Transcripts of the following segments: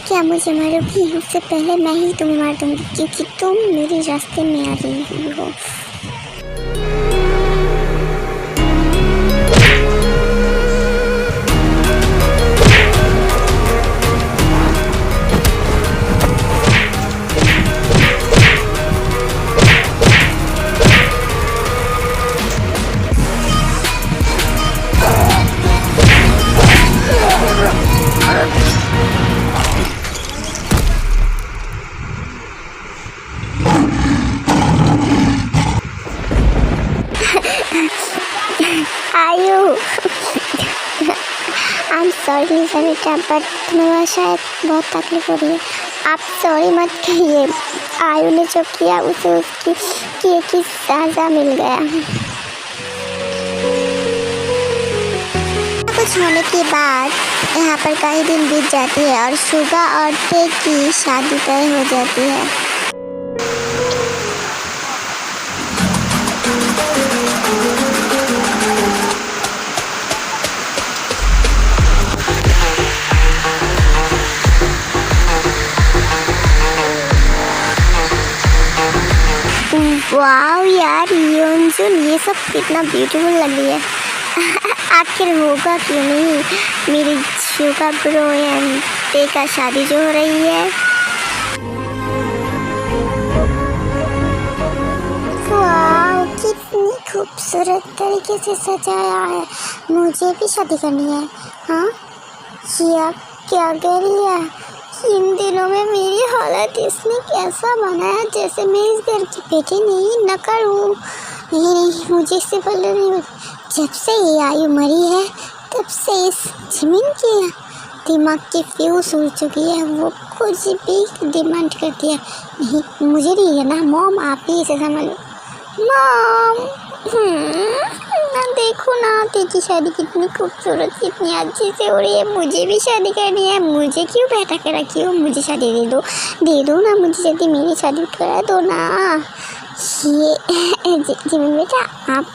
क्या मुझे मारोगी? उससे पहले मैं ही तुम्हें मार दूँगी क्योंकि तुम मेरे रास्ते में आ रही हो। आयु आई एम सॉरी लिसा बेटा, बट तुम्हें शायद बहुत तकलीफ हो रही है। आप सॉरी मत कहिए। आयु ने जो किया उसे उसकी किए की सजा मिल गया। कुछ होने के बाद यहाँ पर कई दिन बीत जाती है और शुगा और ते की शादी तय हो जाती है। वाह यार योंजुन, ये सब कितना ब्यूटीफुल लग रही है। आखिर होगा क्यों नहीं, मेरी शुगा ब्रो एंड ते का शादी जो हो रही है। वाह कितनी खूबसूरत तरीके से सजाया है। मुझे भी शादी करनी है। हाँ ये क्या कह रही है? इन दिनों में मेरी हालत इसने कैसा बनाया जैसे मैं इस घर की बेटी नहीं नकर हूँ। नहीं, मुझे इससे पहले नहीं। जब से ये आयु मरी है तब से इस जमीन की दिमाग की फ्यूज उड़ चुकी है। वो कुछ भी डिमांड करती है। नहीं मुझे नहीं है ना मॉम, आप ही इसे संभालो। मॉम देखो ना तेरी शादी कितनी खूबसूरत कितनी अच्छी से हो रही है। मुझे भी शादी करनी है। मुझे क्यों बैठा कर रखी हो? मुझे शादी दे दो ना मुझे शादी, मेरी शादी करा दो ना। ये जिमिन बेटा आप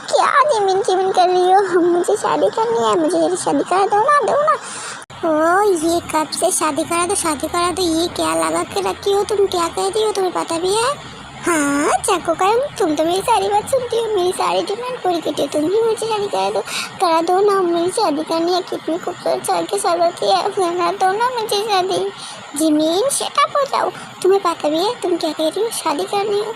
क्या जिमिन कर रही हो? मुझे शादी करनी है, मुझे शादी करा दो ना। ओ ये कब से शादी करा दो ये क्या लगा के रखी हो? तुम क्या कह रही हो? तुम्हें पता भी है? हाँ चाको कर, तुम तो मेरी सारी बात सुनती हो, मेरी सारी डिमांड पूरी करती हो। तुम ही मुझे शादी करा दो ना। मुझे शादी करनी है। कितनी खूबसूरत साल की होती है। करा दो ना मुझे शादी। जिमीन शटअप हो जाओ। तुम्हें पता भी है तुम क्या कह रही हो? शादी करनी हो।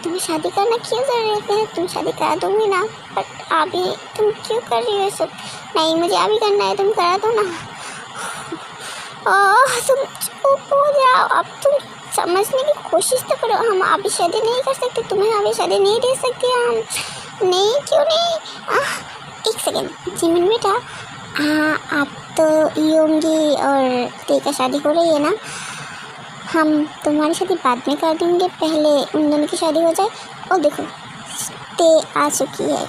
तुम्हें शादी करना क्यों जरूरत है? तुम शादी करा दूंगी ना, बट अभी तुम क्यों कर रही हो सब? नहीं मुझे अभी करना है, तुम करा दो ना। तुम चुप हो जाओ। अब तुम समझने की कोशिश तो करो। हम अभी शादी नहीं कर सकते, तुम्हें अभी शादी नहीं दे सकते हम। नहीं क्यों नहीं? एक सेकेंड जिमिन बेटा, आप तो योंगी और ते का शादी हो रही है ना, हम तुम्हारी शादी बाद में कर देंगे, पहले उन दोनों की शादी हो जाए। और देखो ते आ चुकी है।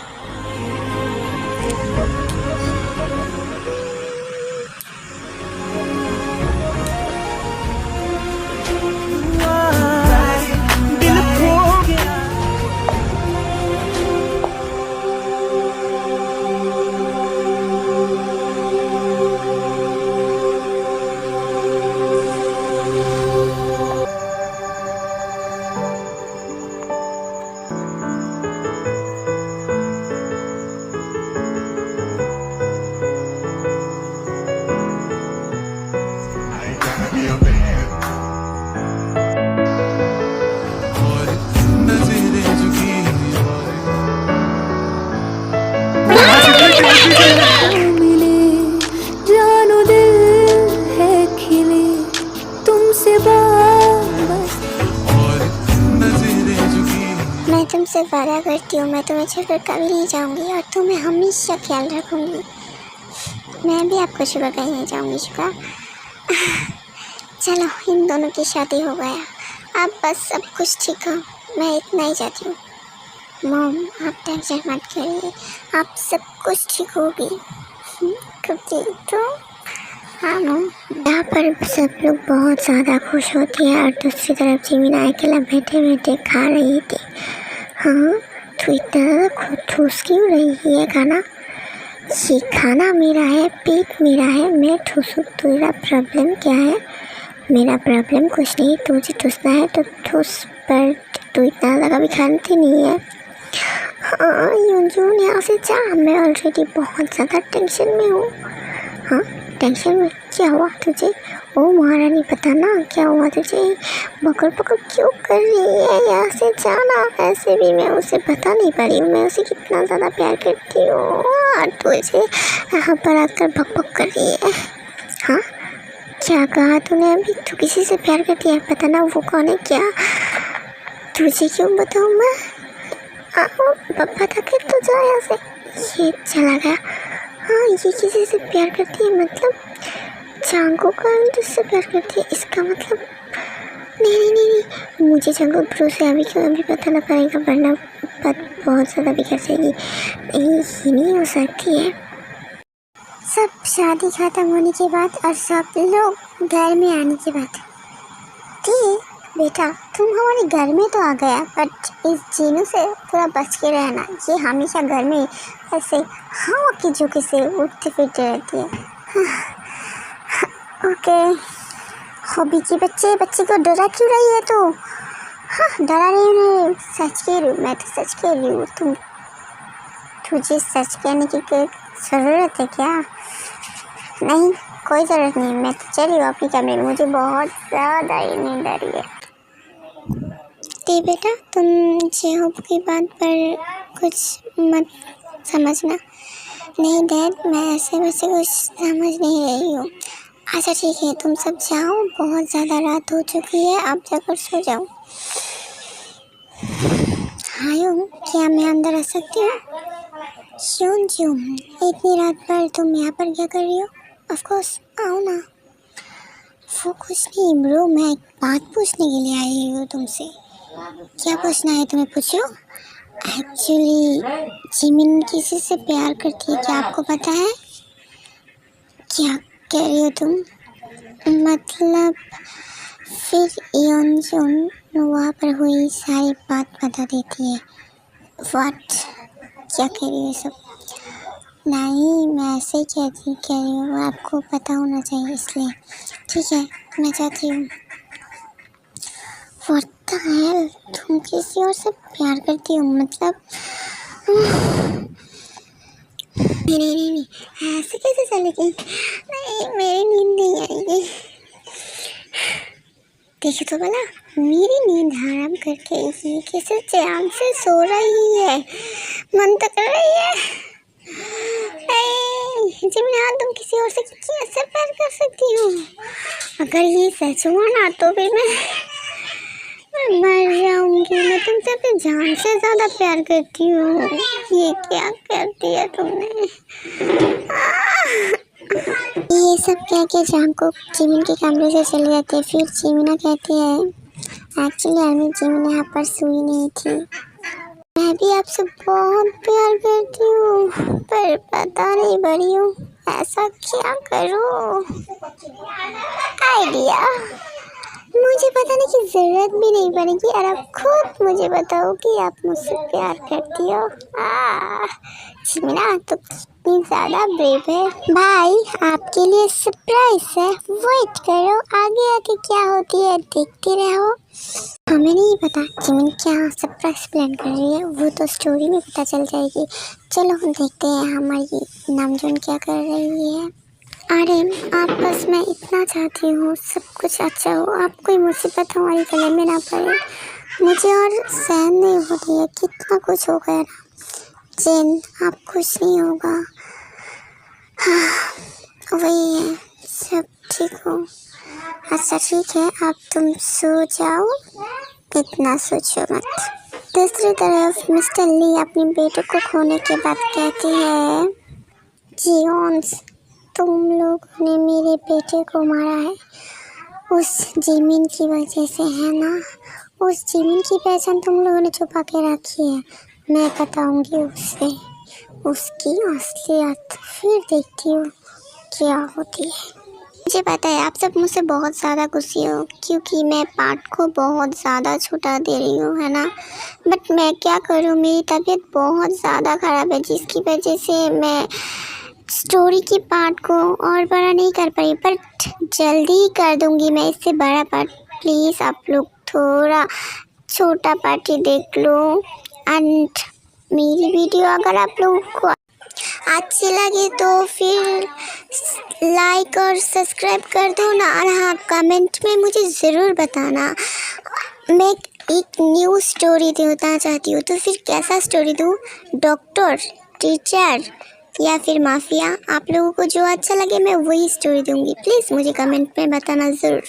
मैं तुमसे वादा करती हूँ, मैं तुम्हें छोड़कर कभी नहीं जाऊँगी और तुम्हें हमेशा ख्याल रखूँगी। मैं भी आपको छोड़कर कहीं नहीं जाऊँगी शुगा। चलो इन दोनों की शादी हो गया, अब बस सब कुछ ठीक हो। मैं इतना ही चाहती हूँ। मॉम आप टेंशन मत करिए, आप सब कुछ ठीक होगी। कभी तो हाँ मॉम। यहाँ पर सब लोग बहुत ज़्यादा खुश होती है और दूसरी तरफ जिमिन अकेला बैठे खा रही थी। हाँ तो इतना ज़्यादा खुद ठूस क्यों रही है खाना? ये खाना मेरा है, पेट मेरा है, मैं ठूसूं, तेरा प्रॉब्लम क्या है? मेरा प्रॉब्लम कुछ नहीं, तुझे ठूसना है तो ठूस, पर तू इतना ज़्यादा भी खाती नहीं है। हाँ यूं यहाँ से जा, मैं ऑलरेडी बहुत ज़्यादा टेंशन में हूँ। हाँ टेंशन में क्या हुआ तुझे? ओ महारानी पता ना क्या हुआ तुझे? बकर बकर क्यों कर रही है? यहाँ से जाना। ऐसे भी मैं उसे बता नहीं पा रही हूँ मैं उसे कितना ज़्यादा प्यार करती हूँ, तुझे यहाँ पर आकर बक बक कर रही है। हाँ क्या कहा तूने अभी? तू किसी से प्यार करती है? पता ना वो कौन है क्या? तुझे क्यों बताऊँ मैं? बता कर तो जा यहाँ से। ये चला गया। हाँ ये किसी से प्यार करती है मतलब चांगू का जिससे प्यार करती है, इसका मतलब नहीं, मुझे चांगू भरोसे अभी क्यों अभी बताना पड़ेगा वरना बात बहुत ज़्यादा बिगड़ जाएगी। ये नहीं हो सकती है। सब शादी खत्म होने के बाद और सब लोग घर में आने के बाद ठीक बेटा तुम हमारे घर में तो आ गया, बट इस जीनू से पूरा बच के रहना। ये हमेशा घर में ऐसे हवा की झोंके से उठती फिरती रहती है। ओके हॉबी की बच्चे को डरा क्यों रही है तू? हाँ डरा रही हूँ, सच कह रही हूँ, मैं तो सच कह रही हूँ। तुझे सच कहने की कोई ज़रूरत है क्या? नहीं कोई ज़रूरत नहीं, मैं तो चली हूँ अपनी कमरे में, मुझे बहुत ज़्यादा ही नींद आ रही है। ती बेटा तुम जेहूब की बात पर कुछ मत समझना। नहीं डैड मैं ऐसे वैसे कुछ समझ नहीं रही हूँ। अच्छा ठीक है तुम सब जाओ, बहुत ज़्यादा रात हो चुकी है, आप जाकर सो जाओ। हायो क्या मैं अंदर आ सकती हूँ? क्यों इतनी रात पर तुम यहाँ पर क्या कर रही हो? ऑफ कोर्स आओ ना। वो कुछ नहीं ब्रो, मैं एक बात पूछने के लिए आई हूँ तुमसे। क्या पूछना है तुम्हें? पूछो। एक्चुअली जिमिन किसी से प्यार करती है, क्या आपको पता है? क्या कह रही हो तुम? मतलब फिर योन वहाँ पर हुई सारी बात बता देती है। व्हाट क्या कह रही हो सब? नहीं मैं ऐसे ही कह रही हूँ, आपको पता होना चाहिए इसलिए। ठीक है मैं जाती हूँ। व्हाट द हेल, तुम किसी और से प्यार करती हो मतलब? नहीं ऐसे कैसे चलेगी? नहीं मेरी नींद नहीं आएगी। देखो तो भला मेरी नींद हराम करके ये कैसे चैन से सो रही है, मन तो कर रही है। जिमिना तुम किसी और से कैसे प्यार कर सकती हो? अगर ये सच हुआ ना तो फिर मैं मर जाऊंगी। मैं तुमसे अपनी जान से ज़्यादा प्यार करती हूँ। ये क्या कर दिया तुमने? ये सब कह के जांको जिमिन के कमरे से चले जाते हैं। फिर जिमिना कहती है एक्चुअली आर्मी जिमिन यहाँ पर सोई नहीं थी, मैं भी आपसे बहुत प्यार करती हूँ पर पता नहीं बड़ी हूँ ऐसा क्या करूँ। आइडिया, मुझे बताने की ज़रूरत भी नहीं पड़ेगी और आप खुद मुझे बताओ कि आप मुझसे प्यार करती हो। जिमिना तो कितनी ज़्यादा ब्रेव है। भाई आपके लिए सरप्राइज है, वेट करो आगे आगे क्या होती है देखते रहो। हमें नहीं पता जिमिन क्या सरप्राइज प्लान कर रही है, वो तो स्टोरी में पता चल जाएगी। चलो हम देखते हैं हमारी नामजोन क्या कर रही है। अरे आप बस मैं इतना चाहती हूँ सब कुछ अच्छा हो, आप कोई मुसीबत हमारे गले में ना पड़े। मुझे और सहन नहीं होती है, कितना कुछ हो गया ना। जिन आप खुश नहीं होगा। हाँ वही है, सब ठीक हो। अच्छा ठीक है अब तुम सो जाओ, इतना सोचो मत। दूसरी तरफ मिस्टर ली अपने बेटे को खोने के बाद कहती है जियोन्स तुम लोगों ने मेरे बेटे को मारा है, उस जिमिन की वजह से है ना। उस जिमिन की पहचान तुम लोगों ने छुपा के रखी है, मैं बताऊंगी उससे उसकी असलियत, फिर देखती हूँ क्या होती है। मुझे पता है आप सब मुझसे बहुत ज़्यादा खुशी हो क्योंकि मैं पार्ट को बहुत ज़्यादा छुटा दे रही हूँ, है ना। बट मैं क्या करूँ, मेरी तबीयत बहुत ज़्यादा ख़राब है जिसकी वजह से मैं स्टोरी की पार्ट को और बड़ा नहीं कर पाई, बट जल्दी ही कर दूँगी मैं इससे बड़ा पार्ट। प्लीज़ आप लोग थोड़ा छोटा पार्ट ही देख लो। एंड मेरी वीडियो अगर आप लोगों को अच्छी लगे तो फिर लाइक और सब्सक्राइब कर दो ना। और हाँ, कमेंट में मुझे ज़रूर बताना मैं एक न्यू स्टोरी देना चाहती हूँ, तो फिर कैसा स्टोरी दूँ, डॉक्टर, टीचर या फिर माफिया। आप लोगों को जो अच्छा लगे मैं वही स्टोरी दूँगी। प्लीज़ मुझे कमेंट में बताना ज़रूर।